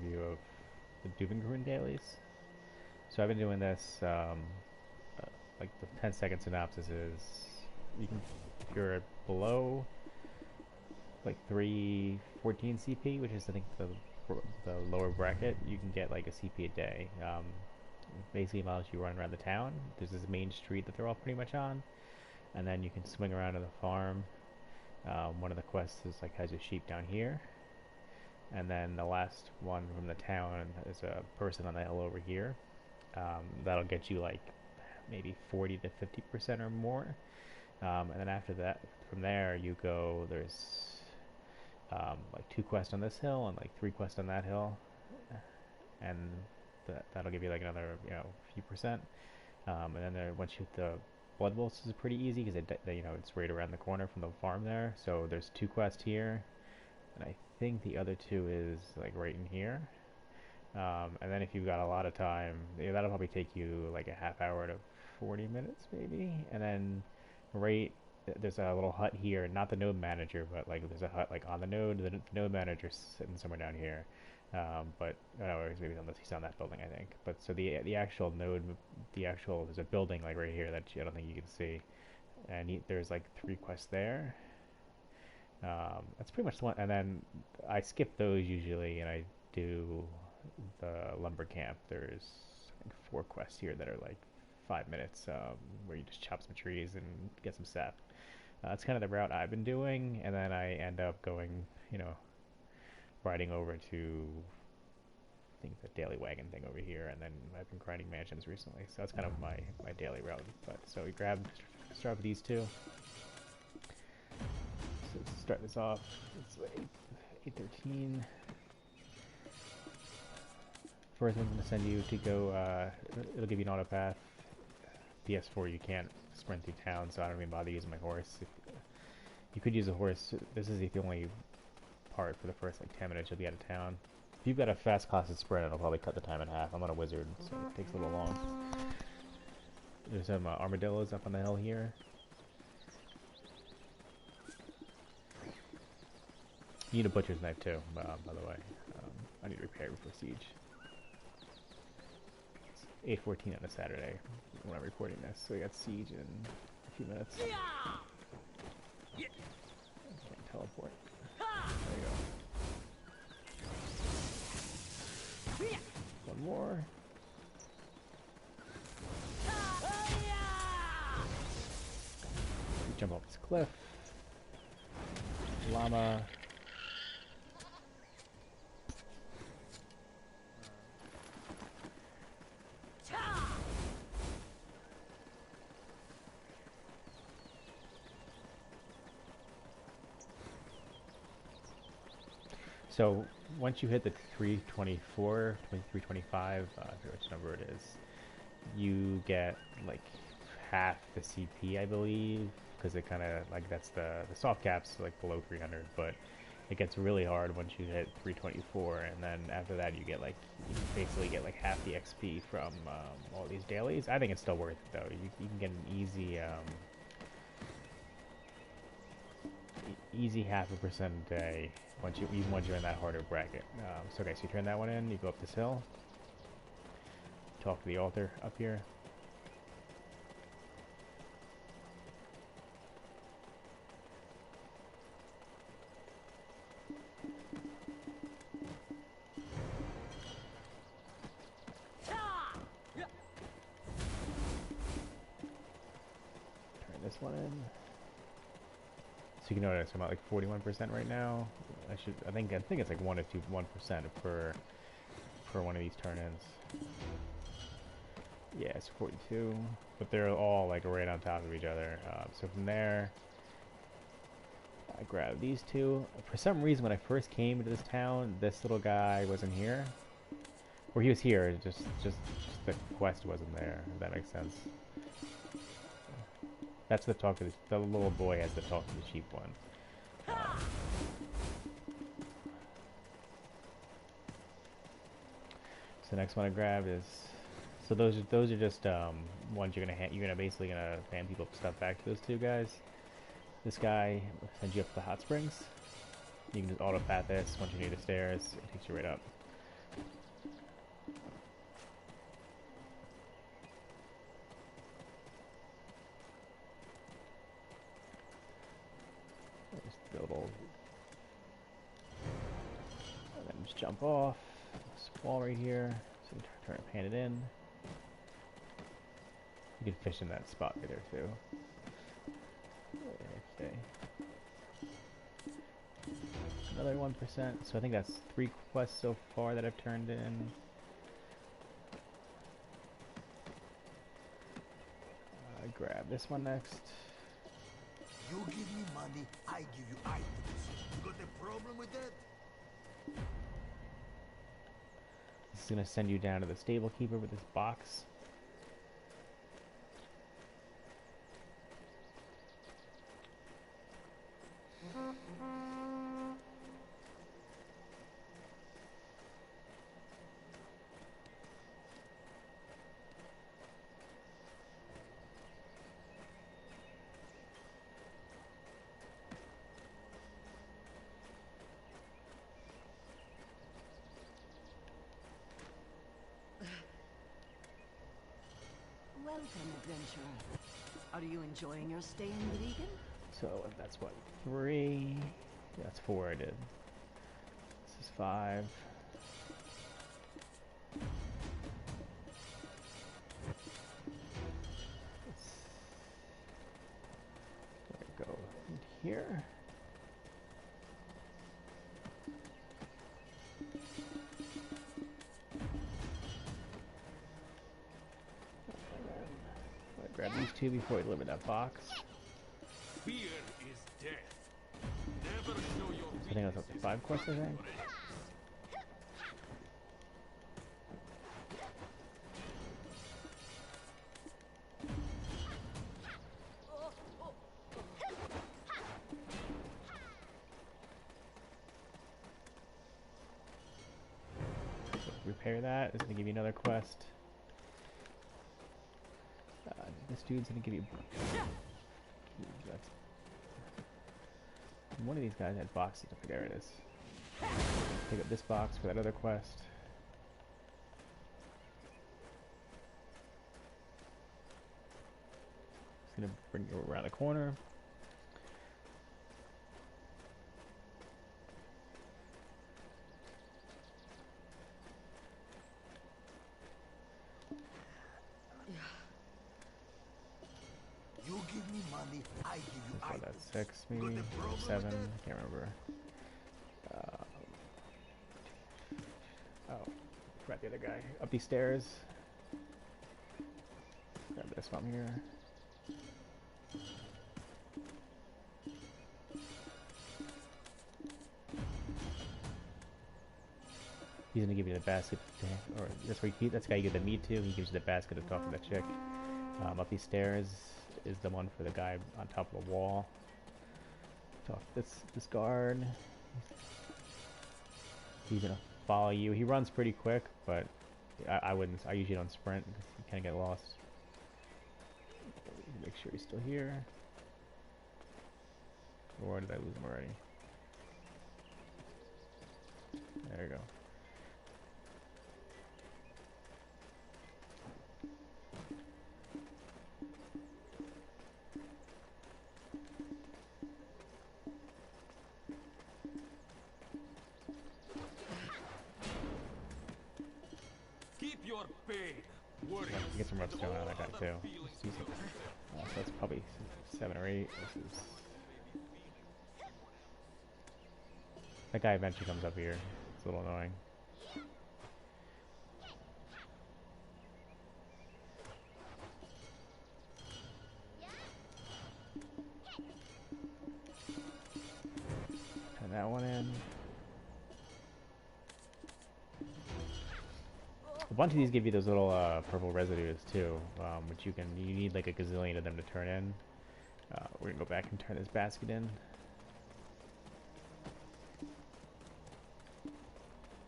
overview of the Duvencrune dailies. So I've been doing this. Like the 10-second synopsis is, you can, if you're below like 314 CP, which is I think the lower bracket, you can get like a CP a day. Basically allows you to run around the town. There's this main street that they're all pretty much on, and then you can swing around to the farm. One of the quests is like has your sheep down here, and then the last one from the town is a person on the hill over here. That'll get you like maybe 40 to 50% or more. And then after that, from there you go. There's like 2 quests on this hill and like 3 quests on that hill, and that'll give you like another few percent. And then once you hit the blood wolves is pretty easy because it's right around the corner from the farm there. So there's 2 quests here, and I think the other 2 is like right in here. And then if you've got a lot of time, that'll probably take you like a half hour to 40 minutes maybe. And then right there's a little hut here, not the node manager, but like there's a hut like on the node. The node manager's sitting somewhere down here. But no, maybe he's on that building, I think. But so the actual node, there's a building like right here that I don't think you can see, and there's like 3 quests there. That's pretty much the one. And then I skip those usually, and I do the lumber camp. There's I think 4 quests here that are like 5 minutes, where you just chop some trees and get some sap. That's kind of the route I've been doing, and then I end up going, riding over to I think the daily wagon thing over here, and then I've been grinding mansions recently, so that's kind of my daily route. But so we start with these 2. So let's start this off. It's 813. First one's going to send you to go, it'll give you an auto path. PS4 you can't sprint through town, so I don't even bother using my horse. You could use a horse. This is the only part for the first like 10 minutes you'll be out of town. If you've got a fast class sprint, it'll probably cut the time in half. I'm not a wizard, so it takes a little long. There's some armadillos up on the hill here. You need a butcher's knife too, by the way. I need to repair before siege. 8:14 on a Saturday when I'm recording this, so we got siege in a few minutes. I can't teleport. There you go. One more. Jump off this cliff. Llama. So once you hit the 324, 325, I forget which number it is, you get like half the CP, I believe, because it kind of like that's the soft caps like below 300, but it gets really hard once you hit 324, and then after that you basically get like half the XP from all these dailies. I think it's still worth it though. You can get an easy 0.5% a day even once you're in that harder bracket. So okay, so you turn that one in, you go up this hill, talk to the altar up here. Turn this one in. So you can notice I'm at like 41% right now. I think it's like 1% per one of these turn-ins. Yeah, it's 42, but they're all like right on top of each other. So from there, I grab these 2. For some reason, when I first came to this town, this little guy wasn't here, or he was here. Just the quest wasn't there. If that makes sense. That's the talk to the little boy has the talk to the sheep one. So the next one I grabbed is, so those are just ones you're gonna basically hand people stuff back to those 2 guys. This guy sends you up to the hot springs. You can just auto path this once you're near the stairs. It takes you right up. jump off. This wall right here. So you turn it, pan it in. You can fish in that spot right there too. Okay. Another 1%. So I think that's 3 quests so far that I've turned in. Grab this one next. You give me money, I give you items. Got a problem with that? This is gonna send you down to the stable keeper with this box. Welcome, adventurer. Are you enjoying your stay in the Beacon? So that's what, 3? That's 4 I did. This is 5. Let's go in here. Grab these 2 before we deliver that box. Fear is death. Never show your I think that's up to 5 quests, I think. So repair that. It's going to give you another quest. This dude's going to give you... That's... One of these guys had boxes. I forget where it is. Pick up this box for that other quest. It's going to bring you around the corner. You give me money, I give you So items. that's 6 maybe, Got a problem 7, with that? I can't remember. Oh, grab the other guy. Up these stairs. Grab this one here. He's gonna give you the basket, or that's where that's the guy you give the meat to. He gives you the basket to talk to the chick. Up these stairs is the one for the guy on top of the wall. Talk to this guard. He's gonna follow you. He runs pretty quick, but I wouldn't. I usually don't sprint because you kind of get lost. Make sure he's still here. Or did I lose him already? There you go. keep your pain. Worry. Get some redstone out of that guy too. So that's probably 7 or 8. This is... That guy eventually comes up here. It's a little annoying. Turn that one in. A bunch of these give you those little purple residues too, which you need like a gazillion of them to turn in. We're gonna go back and turn this basket in.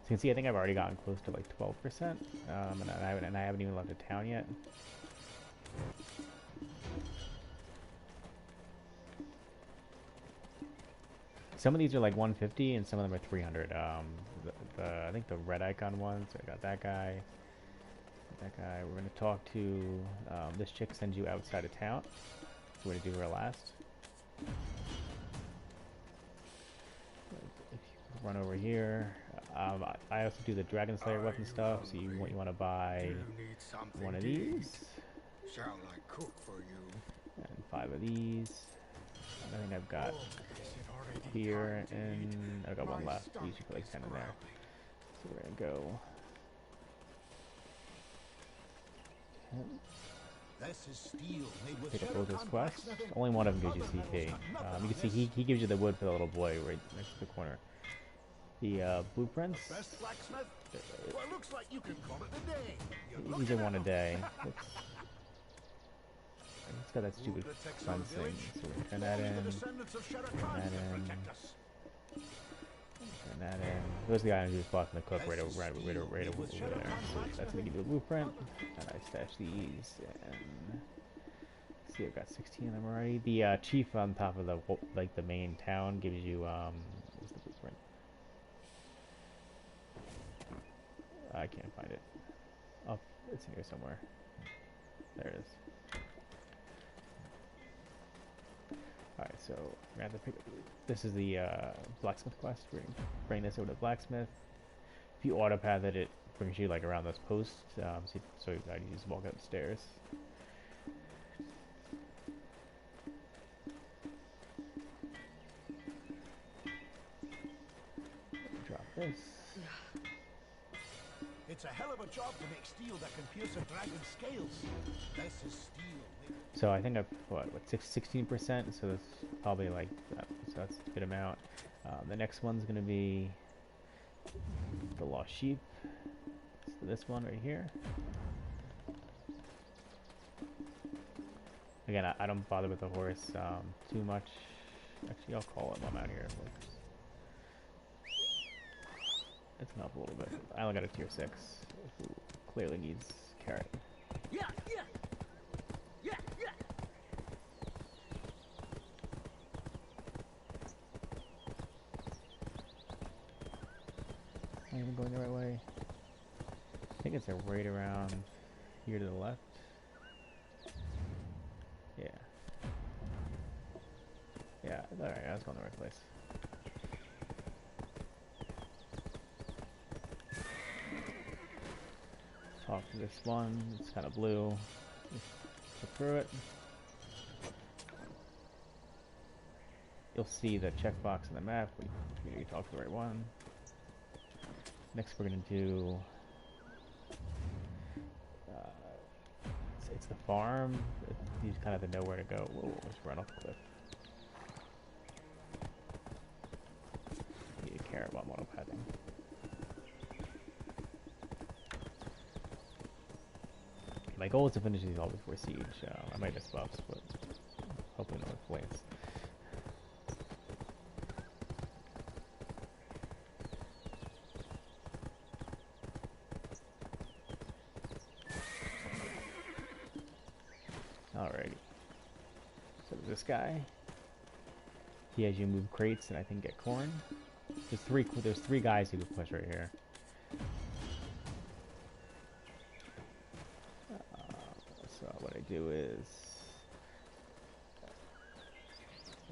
So you can see I think I've already gotten close to like 12%, and I haven't even left a town yet. Some of these are like 150 and some of them are 300. I think the red icon ones, so I got that guy. That guy. We're going to talk to this chick sends you outside of town. So we're going to do her last. If you run over here, I also do the Dragon Slayer weapon stuff. So you want to buy one of these Shall I cook for you? and 5 of these. And I think I've got here, and I've got one left. You should put like 10 in there. So we're gonna go. 10. This is steel made with Pick up both those Sheraton quests. blacksmithing. Only one of them gives you Other CP. metals got nothing You on can see this. he gives you the wood for the little boy right next to the corner. The blueprints. Best blacksmith? Well, looks like you can call it a day. You're These looking are one a at day. them. It's got that stupid Move the sun Texan thing. village. So we're gonna turn that Only the in. descendants of Sheraton Turn that can in. protect us. Turn that in. Those are the items you just bought from the cook right over there. So that's gonna give you a blueprint. And I stash these and. See, I've got 16 of them already. The chief on top of the main town gives you what's the blueprint? I can't find it. Oh, it's in here somewhere. There it is. Alright, so we're gonna have to pick up. This is the blacksmith quest. We're gonna bring this over to the blacksmith. If you autopath it, it brings you like around those posts. So you gotta just walk up the stairs. Drop this. It's a hell of a job to make steel that can pierce a dragon's scales. This is steel. So I think I've what 16%. So that's probably like so that's a good amount. The next one's gonna be the lost sheep. So this one right here. Again, I don't bother with the horse too much. Actually, I'll call it while I'm out here. It's gonna help a little bit. I only got a tier 6, who clearly needs carrot. Yeah, yeah. Yeah, yeah. Am I even going the right way? I think it's right around here to the left. Yeah. Yeah, alright, I was going the right place. Talk to this one, it's kind of blue. Look through it. You'll see the checkbox in the map. You talk to the right one. Next, we're gonna do. It's the farm. You kind of have to know where to go. Whoa, just run off the cliff. Need a carrot while I'm autopathing. My goal is to finish these all before siege. I might miss buffs, but hopefully not with flames. Alrighty. So this guy, he has you move crates and I think get corn. There's three guys you can push right here. So what I do is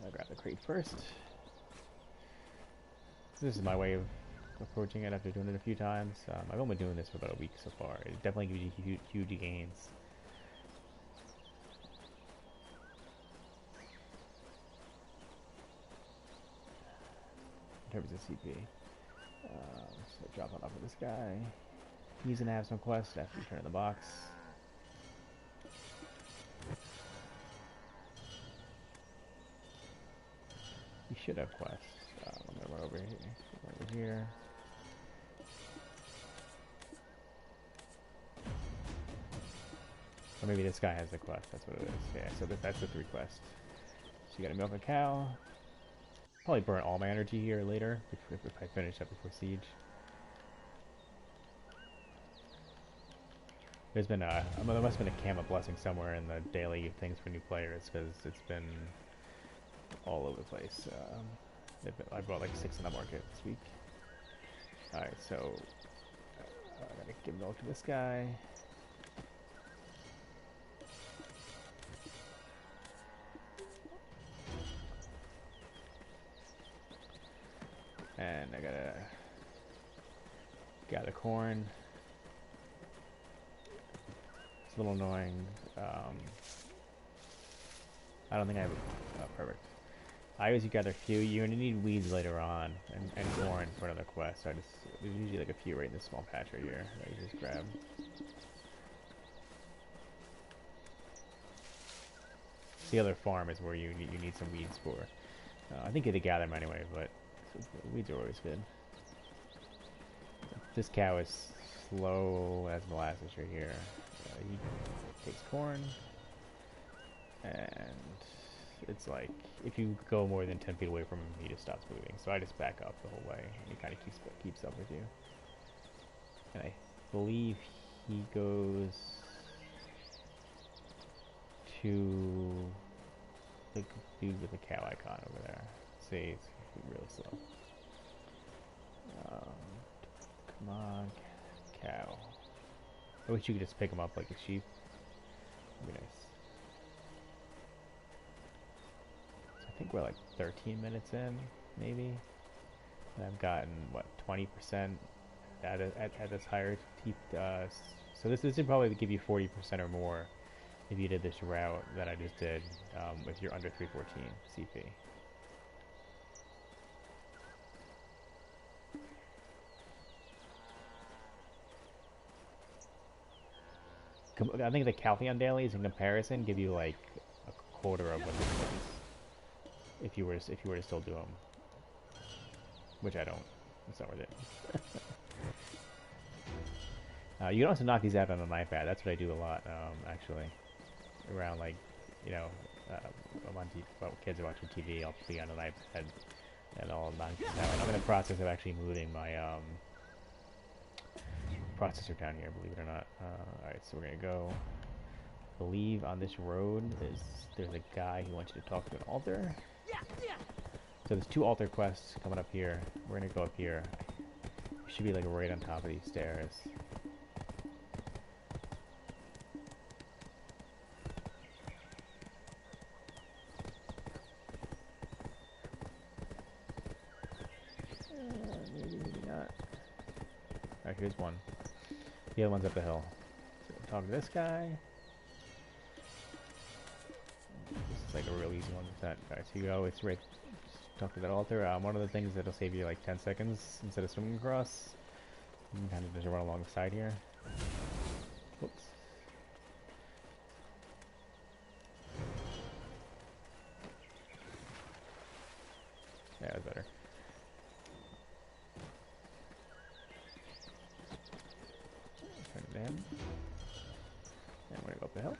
I grab the crate first. This is my way of approaching it after doing it a few times. I've only been doing this for about a week so far. It definitely gives you huge gains. In terms of CP. So drop on off of this guy. He's gonna have some quests after you turn in the box. You should have quests. I'm gonna run over here. Over here. Or maybe this guy has the quest. That's what it is. Yeah. So that's the 3 quests. So you gotta milk a cow. Probably burn all my energy here later if I finish up before siege. There's been there must have been a Kama blessing somewhere in the daily things for new players because it's been all over the place. I brought like 6 in the market this week. Alright, so I gotta give milk to this guy. And I gotta gather corn. It's a little annoying. I don't think I have perfect. I always gather a few. You're gonna need weeds later on, and corn for another quest. So there's usually like a few right in this small patch right here that you just grab. The other farm is where you need some weeds for. I think you have to gather them anyway, but weeds are always good. This cow is slow as molasses right here. He takes corn, and it's like if you go more than 10 feet away from him, he just stops moving. So I just back up the whole way, and he kind of keeps up with you. And I believe he goes to the dude with the cow icon over there. See, it's really slow. Come on, cow. I wish you could just pick him up like a sheep. That'd be nice. So I think we're like 13 minutes in, maybe. And I've gotten, what, 20% at this higher so this would probably give you 40% or more if you did this route that I just did with your under 314 CP. I think the Caltheon dailies in comparison give you like a quarter of what this does if you were to still do them, which I don't. It's not worth it. You can also knock these out on an iPad. That's what I do a lot, actually. Around like, you know, I'm on kids are watching TV. I'll be on an iPad and I'll knock these out. I'm in the process of actually moving my processor down here, believe it or not. Alright, so we're gonna go. I believe on this road there's a guy who wants you to talk to an altar. So there's 2 altar quests coming up here. We're gonna go up here. It should be like right on top of these stairs. Maybe not. Alright, here's one. The other one's up the hill. So talk to this guy. This is like a real easy one with that guy. So you go, it's right. Just talk to that altar. One of the things that'll save you like 10 seconds instead of swimming across. You can kind of just run along the side here. Whoops. Yeah, that's better. Turn it in. And we're gonna go up the hill.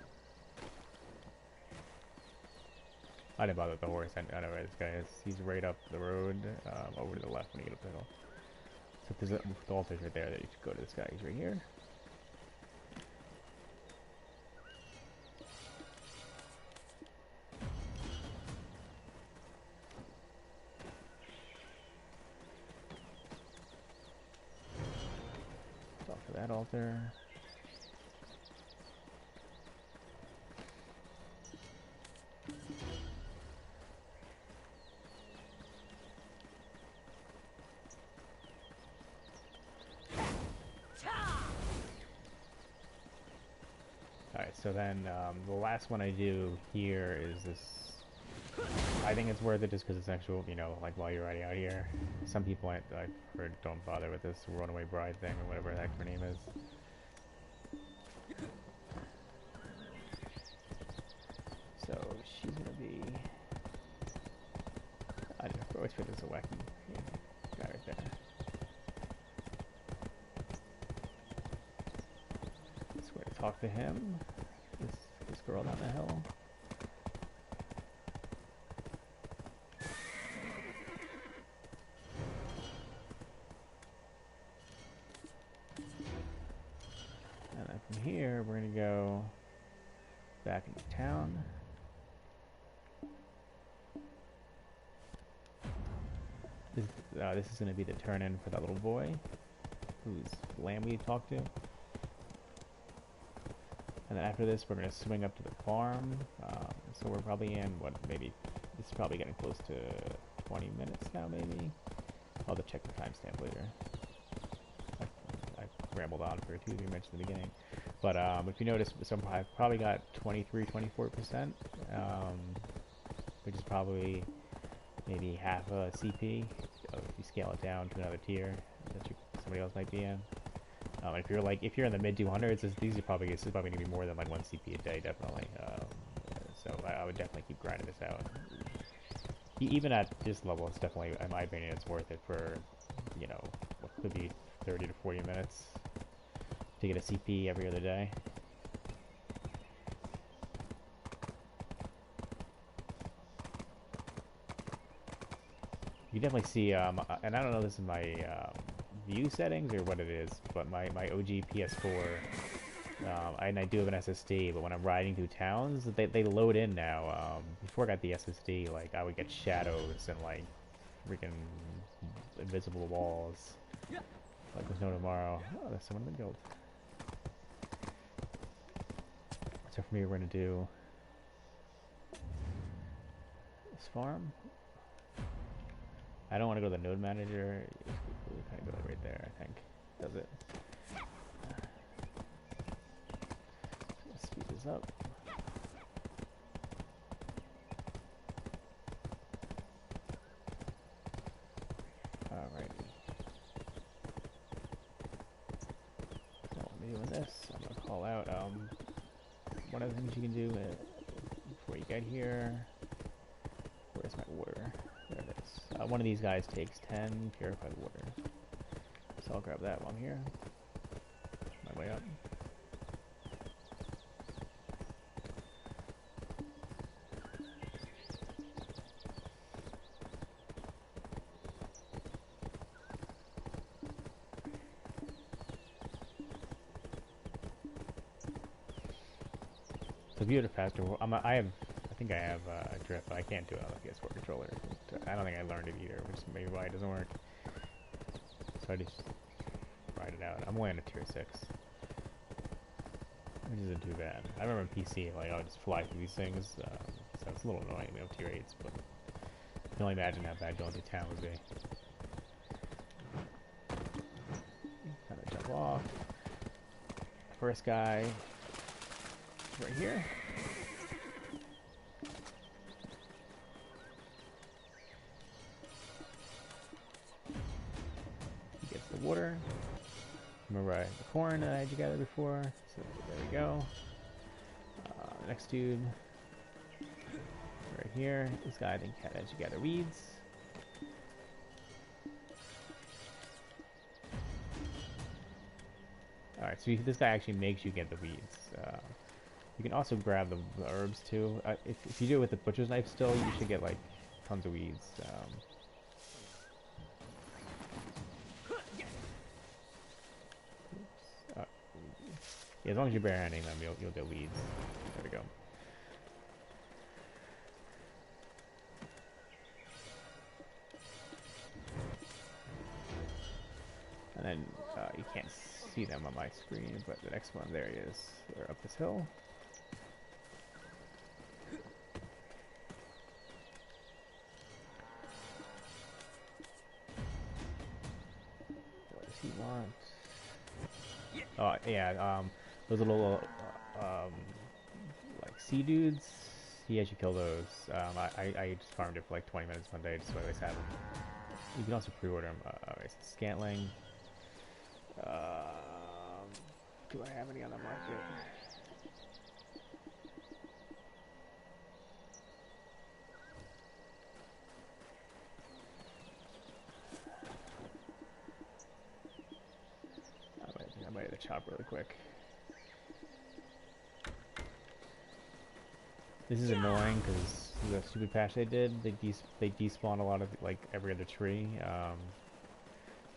I didn't bother with the horse. I know where this guy is. He's right up the road, over to the left when you get up the hill. So if there's the altar's right there, that you should go to this guy. He's right here. Talk to that altar. Alright, so then the last one I do here is this. I think it's worth it just because it's actual, you know, like while you're already out here. Some people I've heard don't bother with this runaway bride thing or whatever the heck her name is. So she's gonna be. I don't know, always feel there's a wacky guy right there. So we're gonna talk to him. This girl down the hill. And then from here, we're gonna go back into town. This is gonna be the turn-in for that little boy, whose lamb we talked to. And then after this, we're going to swing up to the farm. So we're probably in, what, maybe, this is probably getting close to 20 minutes now, maybe. I'll have to check the timestamp later. rambled on for 2 3 minutes in the beginning. But if you notice, I've probably got 23-24%, which is probably maybe half a CP. If you scale it down to another tier that somebody else might be in. If you're in the mid 200s, this is probably gonna be more than like 1 CP a day, definitely. So I would definitely keep grinding this out. Even at this level, it's definitely, in my opinion, it's worth it for, you know, what could be 30 to 40 minutes to get a CP every other day. You definitely see, and I don't know if this is my view settings or what it is, but my OG PS4, and I do have an SSD, but when I'm riding through towns, they load in now. Before I got the SSD, like, I would get shadows and, like, freaking invisible walls. Like there's no tomorrow. Oh, there's someone in the guild. So for me, we're going to do this farm. I don't want to go to the node manager. We kind of go right there, I think. Does it. Let's speed this up. Alright. So I'm doing this. I'm going to call out one of the things you can do before you get here. Where's my water? There it is. One of these guys takes 10 purified water. So I'll grab that while I'm here. My way up. So view it faster. I think I have drift, but I can't do it on the PS4 controller. I don't think I learned it either, which is maybe why it doesn't work. So I just ride it out. I'm only on a tier 6, which isn't too bad. I remember PC, like, I would just fly through these things, so it's a little annoying, we have tier 8s, but I can only imagine how bad going through town would be. Kind of jump off. First guy, right here. Water. Remember the corn that I had you gather before. So there we go. Next dude, right here. This guy I think had you gather weeds. All right, so this guy actually makes you get the weeds. You can also grab the herbs too. If you do it with the butcher's knife still, you should get like tons of weeds. Yeah, as long as you're barehanding them, you'll get weeds. There we go. And then you can't see them on my screen, but the next one, there he is. They're up this hill. What does he want? Oh yeah, those little like sea dudes. He has you kill those. I just farmed it for like 20 minutes one day just so I always have them. You can also pre-order them. Alright, so Scantling. Do I have any on the market? I might have to chop really quick. This is annoying because the stupid patch they did, they despawn a lot of like every other tree,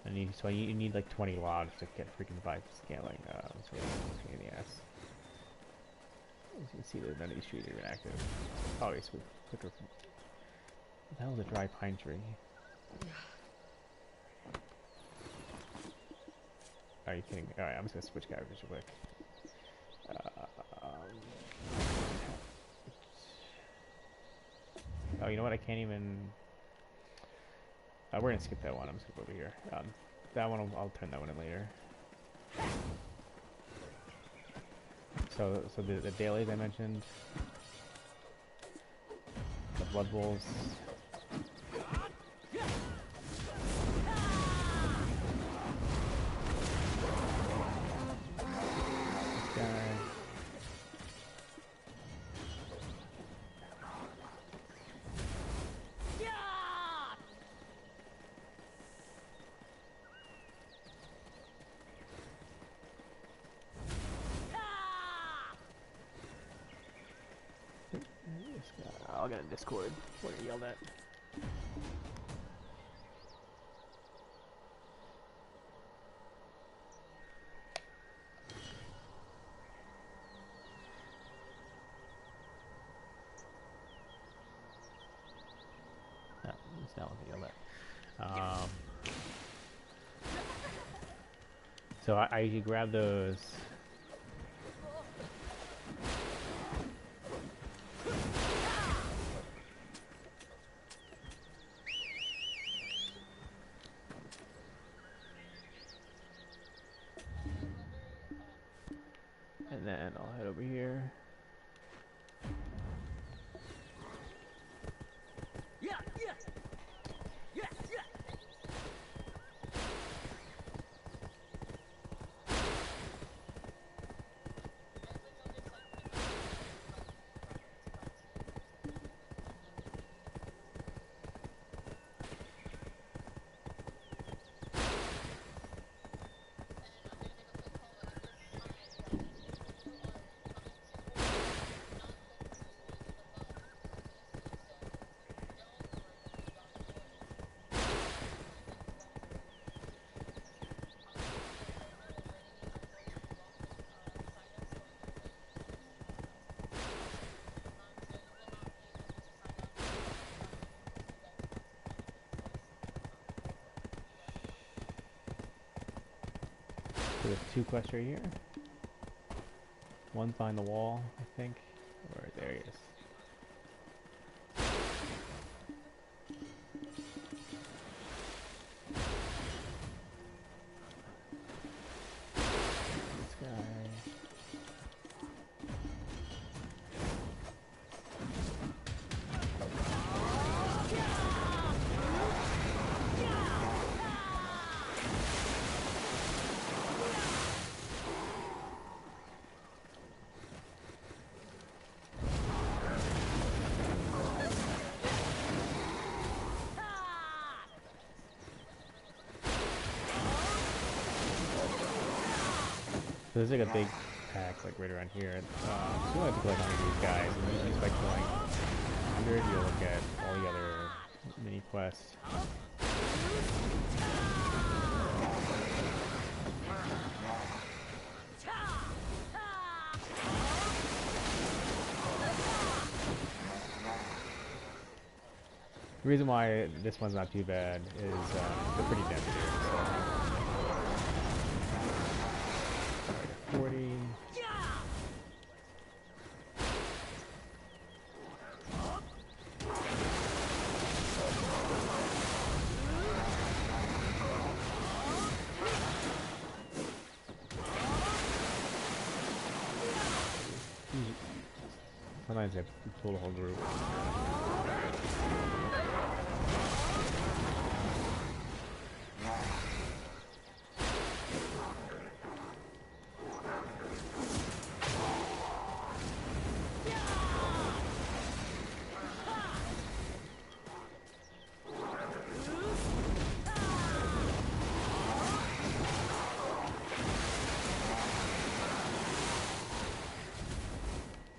and you need like 20 logs to get freaking 5 scaling. It's really a pain in the ass. As you can see, that none of these trees are even active. Probably quicker. What the hell is a dry pine tree? Are you kidding me? Alright, I'm just gonna switch characters real quick. Oh, you know what? I can't even. We're gonna skip that one. I'm just gonna go over here. That one, I'll turn that one in later. So the dailies I mentioned, the blood bowls. This guy. I'll get a Discord. What are you yelled at? No, it's not what they yelled at. So I usually grab those. And then I'll head over here. So there's 2 quests right here. One's behind the wall, I think. Or there he is. This guy. So there's like a big pack like right around here. So you only have to collect 100 of these guys, and usually by killing 100 you'll get all the other mini quests. The reason why this one's not too bad is they're pretty dense here. So 40. Sometimes they have to pull the whole group.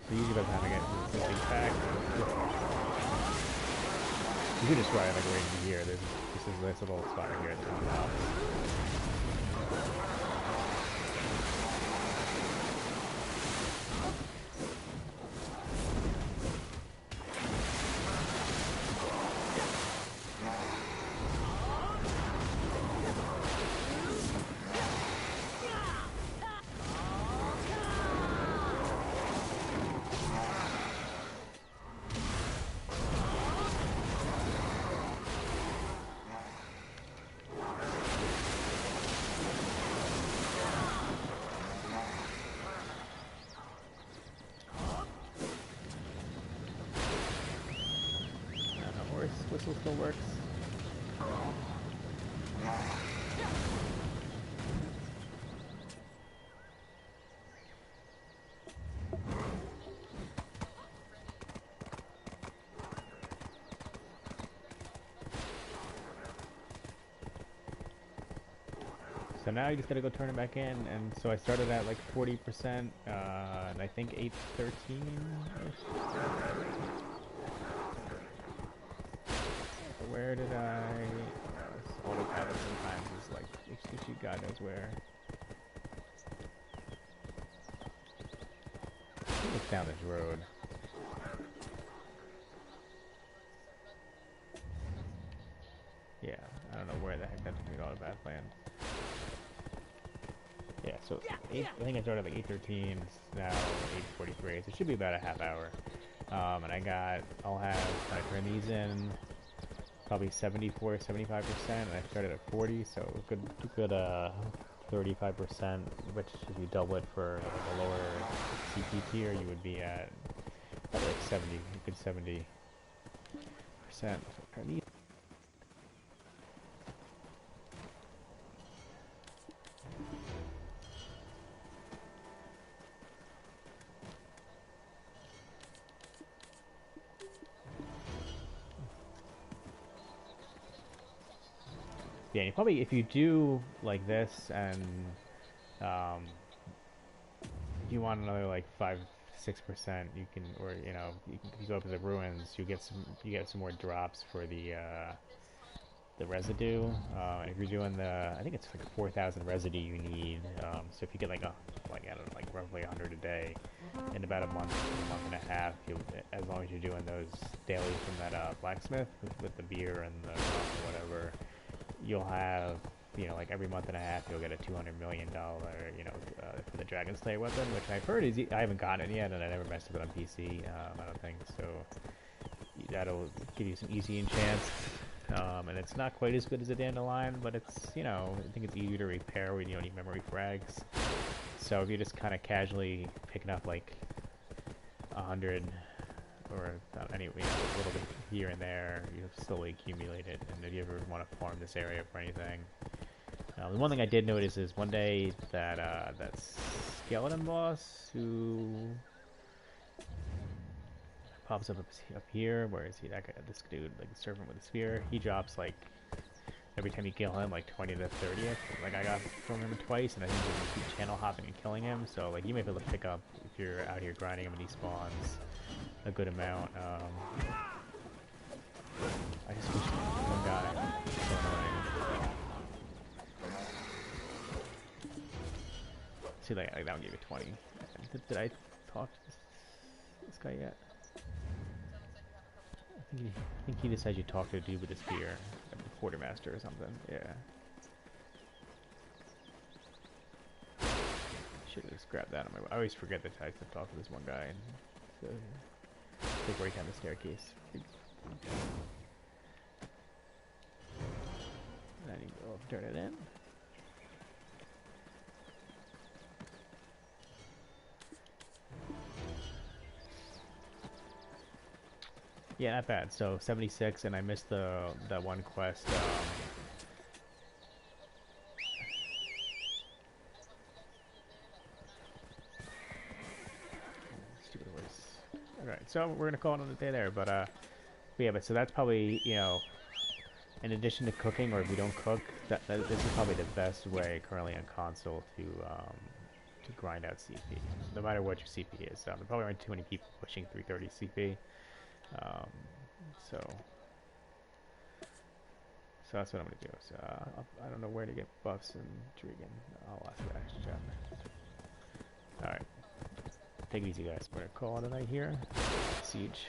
So usually by the time I get this big pack, you could just ride like right in here. There's this is this little spot right here at the top of the house. whistle still works. So now you just gotta go turn it back in, and so I started at like 40%, and I think 813. Where did I? Autopilot sometimes is like excuse you God knows where. I think it's down this road. Yeah, I don't know where the heck that autopilot land. Yeah, so I think I started like 8:13, it's now 8:43, so it should be about a half hour. And I'll have, when I turn these in, probably 74, 75%, and I started at 40, so good 35%, which if you double it for like a lower CP tier, you would be at probably like 70, a good 70%. So turn these. Yeah, you probably, if you do like this and if you want another like 5-6%, you can, or you go up to the ruins, you get some more drops for the residue. And if you're doing I think it's like 4,000 residue you need. So if you get like I don't know, like roughly 100 a day in about a month and a half, as long as you're doing those dailies from that blacksmith with the beer and the rum or whatever, you'll have, like every month and a half, you'll get a $200 million, for the Dragon Slayer weapon, which I've heard I haven't gotten it yet, and I never messed with it on PC, I don't think, so that'll give you some easy enchants, and it's not quite as good as a Dandelion, but it's, I think it's easier to repair when you don't need memory frags, so if you're just kind of casually picking up, like, 100, or a little bit here and there, you slowly accumulate it, and if you ever want to farm this area for anything. The one thing I did notice is one day that that skeleton boss who pops up here, where is he? That guy, this dude, like the servant with the spear, he drops like every time you kill him like 20 to 30th. Like I got from him twice, and I think you can keep channel hopping and killing him. So like you may be able to pick up if you're out here grinding him and he spawns a good amount. I just wish one guy. So annoying. See, like that one gave it 20. Did I talk to this guy yet? I think he just said you talk to a dude with a spear, like the quartermaster or something. Yeah. Should have just grabbed that on my way. I always forget that I have to talk to this one guy and take right down the staircase. And I need to go turn it in. Yeah, not bad. So 76, and I missed that one quest. Stupid voice. All right, so we're gonna call it on the day there, but yeah, but so that's probably in addition to cooking, or if you don't cook, this is probably the best way currently on console to grind out CP, no matter what your CP is. There probably aren't too many people pushing 330 CP. So that's what I'm gonna do. So I don't know where to get buffs and Drigan. I'll ask the action chat. All right, take it easy, guys. We're gonna call it a night here. Siege.